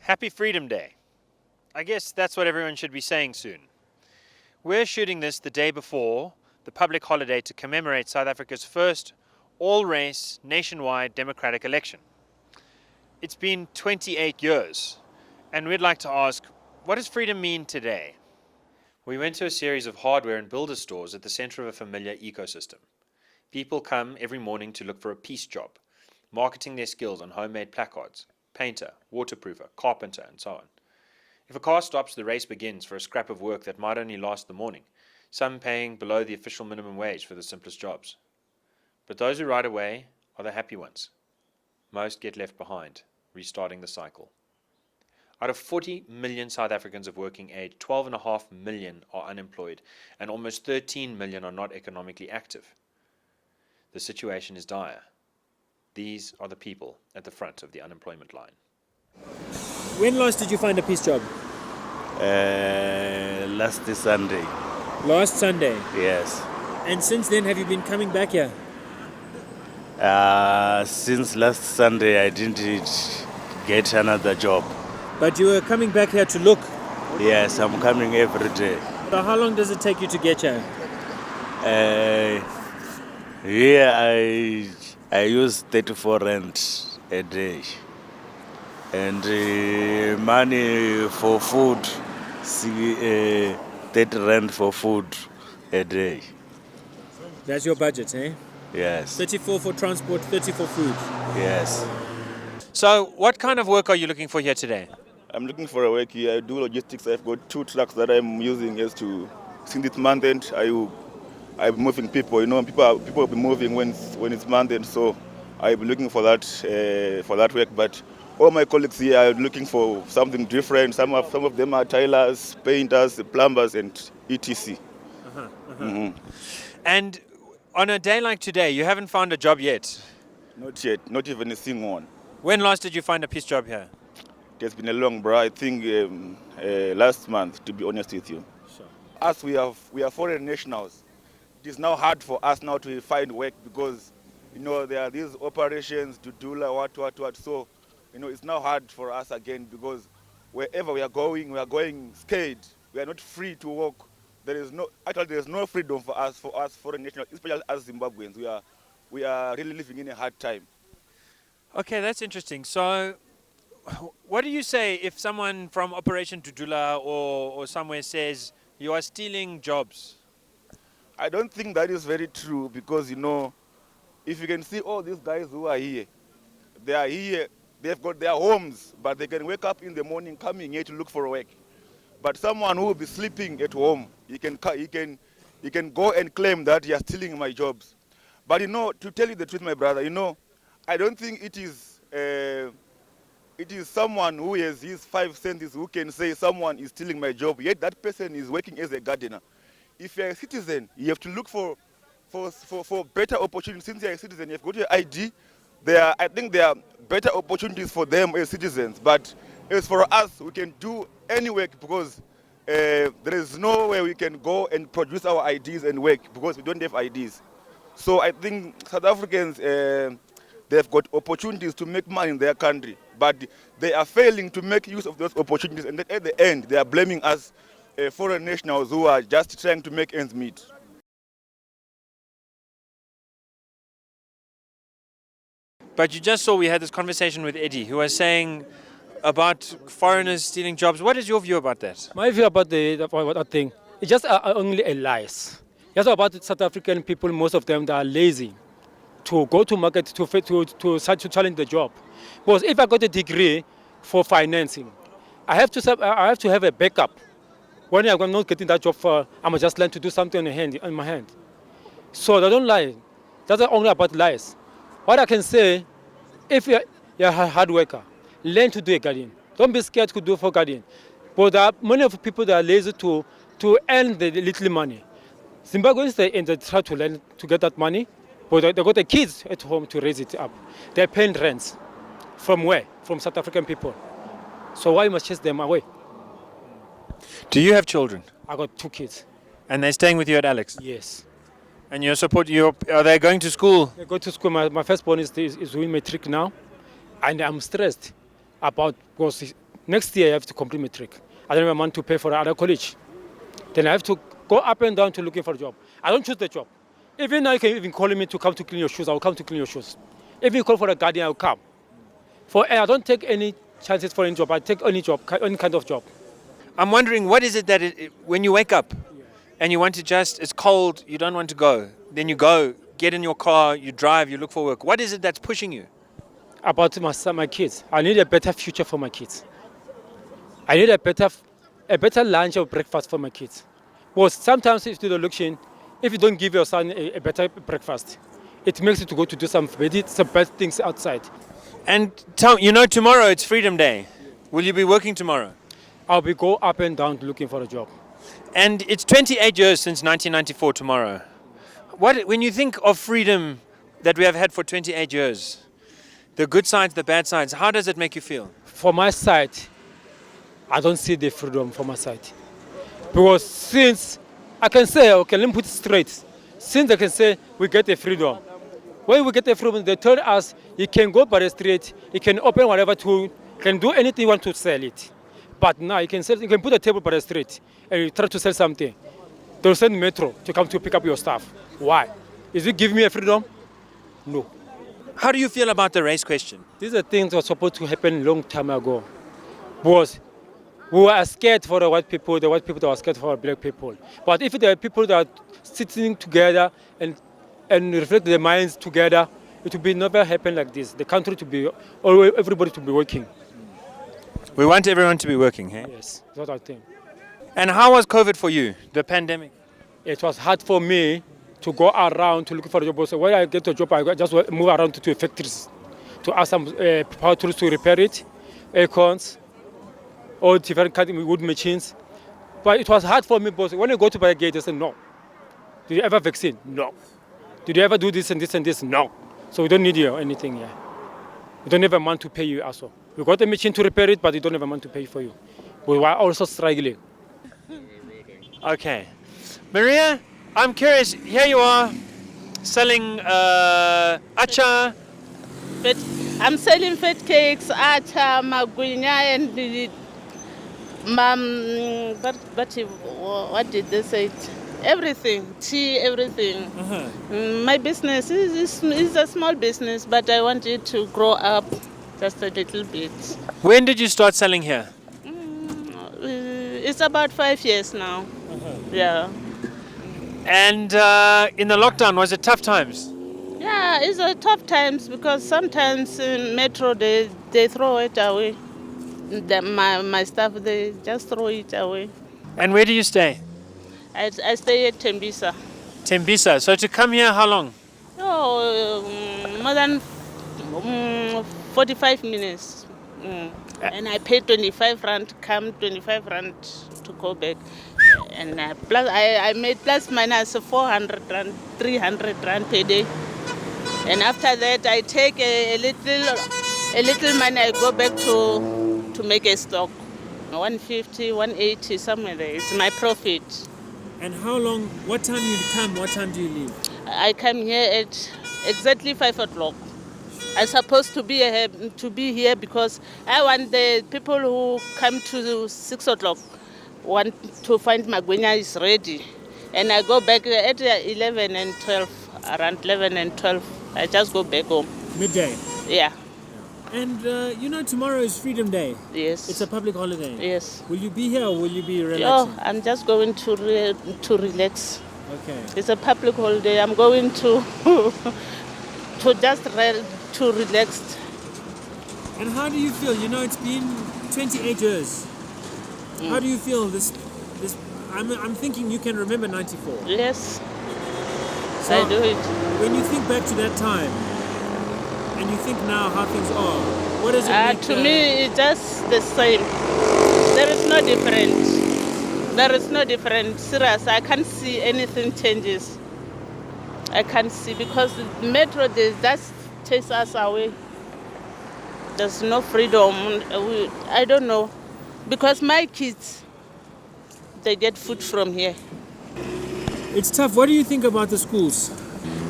Happy Freedom Day. I guess that's what everyone should be saying soon. We're shooting this the day before the public holiday to commemorate South Africa's first all-race, nationwide democratic election. It's been 28 years, and we'd like to ask, what does freedom mean today? We went to a series of hardware and builder stores at the center of a familiar ecosystem. People come every morning to look for a piece job, marketing their skills on homemade placards, painter, waterproofer, carpenter, and so on. If a car stops, the race begins for a scrap of work that might only last the morning, some paying below the official minimum wage for the simplest jobs. But those who ride away are the happy ones. Most get left behind, restarting the cycle. Out of 40 million South Africans of working age, 12.5 million are unemployed, and almost 13 million are not economically active. The situation is dire. These are the people at the front of the unemployment line. When last did you find a piece job? Last Sunday. Last Sunday. Yes. And since then, have you been coming back here? Since last Sunday, I didn't get another job. But you were coming back here to look. Yes, I'm coming every day. So how long does it take you to get here? Here I use 34 rand a day. And money for food, 30 rand for food a day. That's your budget, eh? Yes. 34 for transport, 30 for food. Yes. So, what kind of work are you looking for here today? I'm looking for a work here. I do logistics. I've got 2 trucks that I'm using as to, since it's month end, I'm moving people. You know, people will be moving when it's month end, so I'll be looking for that work. But all my colleagues here are looking for something different. Some of them are tilers, painters, plumbers, and etc. Mm-hmm. And on a day like today, you haven't found a job yet. Not yet, not even a single one. When last did you find a piece job here? It has been a long, bro. I think last month, to be honest with you. Sure. Us, we are foreign nationals. It is now hard for us now to find work because, you know, there are these operations to do like what. So, you know, it's now hard for us again because wherever we are going scared. We are not free to walk. There is no freedom for us foreign nationals, especially as Zimbabweans. We are really living in a hard time. Okay, that's interesting. So, what do you say if someone from Operation Dudula or somewhere says you are stealing jobs? I don't think that is very true because, you know, if you can see all these guys who are here, they are here, they've got their homes, but they can wake up in the morning coming here to look for work. But someone who will be sleeping at home, he can go and claim that you are stealing my jobs. But, you know, to tell you the truth, my brother, you know, I don't think it is someone who has his 5 cents who can say someone is stealing my job, yet that person is working as a gardener. If you're a citizen, you have to look for better opportunities. Since you're a citizen, you have got your ID. I think there are better opportunities for them as citizens. But as for us, we can do any work because there is no way we can go and produce our IDs and work because we don't have IDs. So I think South Africans, they've got opportunities to make money in their country, but they are failing to make use of those opportunities. And then at the end, they are blaming us foreign nationals who are just trying to make ends meet. But you just saw we had this conversation with Eddie, who was saying about foreigners stealing jobs. What is your view about that? My view about that thing, it's just only a lies. Just about the South African people, most of them, they are lazy to go to market to challenge the job. Because if I got a degree for financing, I have to have a backup. When I'm not getting that job, I'm just learn to do something on my hand. So they don't lie. That's only about lies. What I can say, if you're a hard worker, learn to do a garden. Don't be scared to do for garden. But there are many of people that are lazy to earn the little money. Zimbabweans, they try to learn to get that money, but they got the kids at home to raise it up. They're paying rents. From where? From South African people. So why must chase them away? Do you have children? I got 2 kids. And they're staying with you at Alex? Yes. And are they going to school? They go to school. My firstborn is doing matric now, and I'm stressed about because Next year I have to complete matric. I don't have money to pay for another college. Then I have to go up and down to looking for a job. I don't choose the job. Even now you can even call me to come to clean your shoes, I will come to clean your shoes. If you call for a guardian, I will come. I don't take any chances for any job. I take any job, any kind of job. I'm wondering, what is it that when you wake up and you want to it's cold, you don't want to go, then you go, get in your car, you drive, you look for work. What is it that's pushing you? About my son, my kids. I need a better future for my kids. I need a better lunch or breakfast for my kids. Because sometimes if you do the election, if you don't give your son a better breakfast, it makes you to go to do some bad things outside. And tomorrow it's Freedom Day. Will you be working tomorrow? I'll be go up and down looking for a job. And it's 28 years since 1994 tomorrow. When you think of freedom that we have had for 28 years, the good sides, the bad sides, how does it make you feel? For my side, I don't see the freedom for my side. Because since I can say, okay, let me put it straight. Since I can say we get the freedom. When we get the freedom, they told us you can go by the street, you can open whatever tool, you can do anything you want to sell it. But now you can put a table by the street and you try to sell something. They'll send metro to come to pick up your stuff. Why? Is it giving me a freedom? No. How do you feel about the race question? These are things that were supposed to happen a long time ago. Because we were scared for the white people that were scared for black people. But if there are people that are sitting together and reflect their minds together, it will be never happen like this. The country to be, everybody to be working. We want everyone to be working, hey? Yes, that's what I think. And how was COVID for you, the pandemic? It was hard for me to go around to look for a job. So when I get a job, I just move around to factories to ask some power tools to repair it, aircons, or different kind of wood machines. But it was hard for me because when I go to buy a gate, they say no. Did you ever vaccine? No. Did you ever do this and this and this? No. So we don't need you or anything here. We don't have a man to pay you also. We got a machine to repair it, but we don't have a man to pay for you. We are also struggling. Okay. Maria, I'm curious. Here you are selling acha. I'm selling fat cakes, acha, magwinya, and what did they say? Everything, tea, everything. My business is a small business, but I want it to grow up just a little bit. When did you start selling here? It's about 5 years now. Yeah. And in the lockdown, was it tough times? Yeah, it's a tough times because sometimes in metro they throw it away. My staff, they just throw it away. And where do you stay? I stay at Tembisa. Tembisa. So to come here, how long? More than 45 minutes. And I pay 25 rand, come 25 rand to go back. And plus I made plus minus 400 rand, 300 rand per day. And after that, I take a little money, I go back to make a stock. 150, 180, somewhere there. It's my profit. And how long, what time you come, what time do you leave? I come here at exactly 5 o'clock. I'm supposed to be here because I want the people who come to 6 o'clock want to find Magwinya is ready. And I go back at 11 and 12, around 11 and 12. I just go back home. Midday? Yeah. And tomorrow is Freedom Day. Yes. It's a public holiday. Yes. Will you be here or will you be relaxing? Oh, I'm just going to relax. Okay. It's a public holiday. I'm going to to relax. And how do you feel? It's been 28 years. How do you feel this? I'm thinking you can remember 94. Yes. So I do it. When you think back to that time, and you think now how things are, what does it mean? To me, it's just the same. There is no difference. There is no difference. Serious, I can't see anything changes. I can't see because the metro, they just chase us away. There's no freedom. I don't know. Because my kids, they get food from here. It's tough. What do you think about the schools?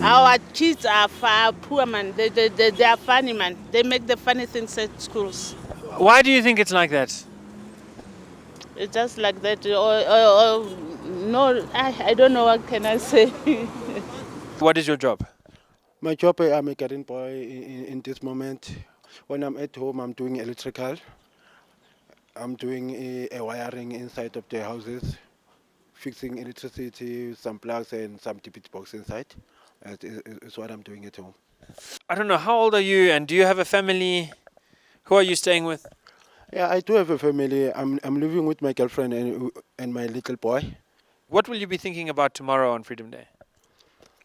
Our kids are poor, man. They are funny, man. They make the funny things at schools. Why do you think it's like that? It's just like that. No, I don't know what can I say. What is your job? My job, I'm a garden boy in this moment. When I'm at home, I'm doing electrical. I'm doing a wiring inside of the houses, fixing electricity, some plugs and some DPT box inside. That is what I'm doing at home. I don't know, how old are you and do you have a family? Who are you staying with? Yeah, I do have a family. I'm living with my girlfriend and my little boy. What will you be thinking about tomorrow on Freedom Day?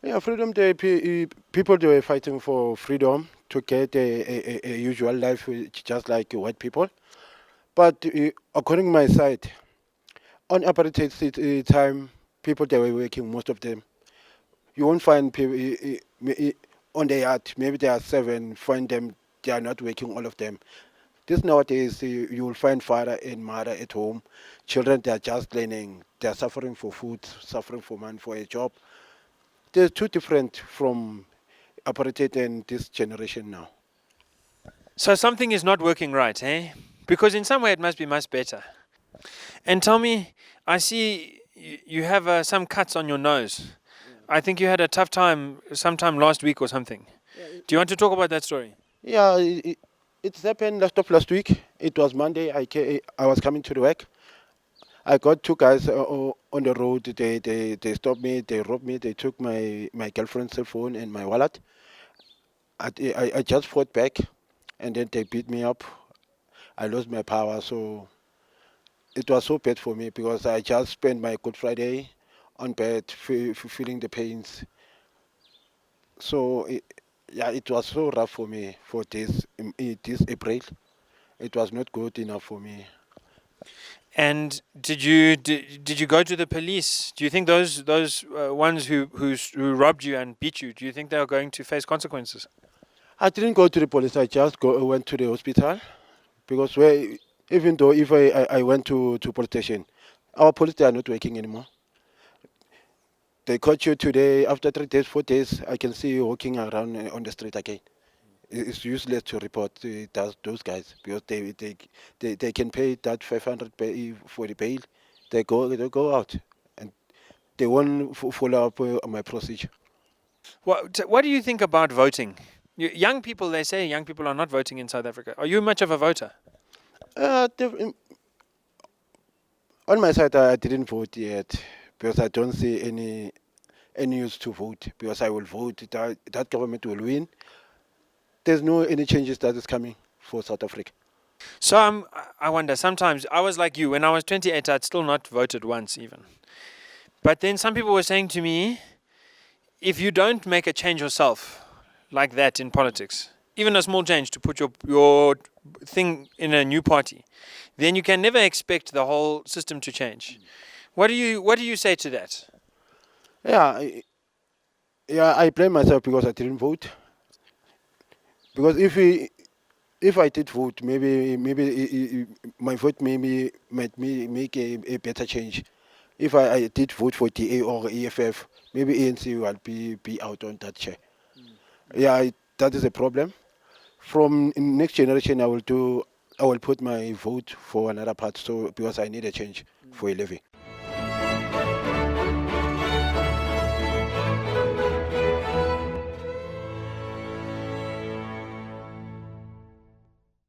Yeah, Freedom Day, people they were fighting for freedom to get a usual life just like white people. But according to my side, on apartheid time, people they were working, most of them. You won't find people on the yard, maybe there are 7, find them, they are not working, all of them. This nowadays, you will find father and mother at home. Children, they are just learning. They are suffering for food, suffering for money, for a job. They're too different from apartheid and this generation now. So something is not working right, eh? Because in some way it must be much better. And tell me, I see you have some cuts on your nose. I think you had a tough time sometime last week or something. Do you want to talk about that story? Yeah, it's happened last week. It was Monday. I was coming to the work. I got 2 guys on the road. They stopped me. They robbed me. They took my girlfriend's cell phone and my wallet. I just fought back, and then they beat me up. I lost my power, so it was so bad for me because I just spent my Good Friday on bed, feeling the pains. So yeah, it was so rough for me for this April. It was not good enough for me. And did you go to the police? Do you think those ones who robbed you and beat you, do you think they are going to face consequences? I didn't go to the police. I just went to the hospital because even though if I went to police station, our police they are not working anymore. They caught you today. After 3 days, 4 days, I can see you walking around on the street again. It's useless to report those guys because they can pay that 500 for the bail. They go out and they won't follow up on my procedure. What do you think about voting? Young people, they say young people are not voting in South Africa. Are you much of a voter? Uh, the- on my side, I didn't vote yet because I don't see any use to vote because I will vote that government will win. There's no any changes that is coming for South Africa. So I wonder, sometimes I was like you, when I was 28, I'd still not voted once even. But then some people were saying to me, if you don't make a change yourself like that in politics, even a small change to put your thing in a new party, then you can never expect the whole system to change. What do you say to that? Yeah, I blame myself because I didn't vote. Because if I did vote, maybe my vote maybe might make a better change. If I did vote for DA or EFF, maybe ANC will be out on that chair. Yeah, that is a problem. From next generation, I will put my vote for another part. So because I need a change for a living.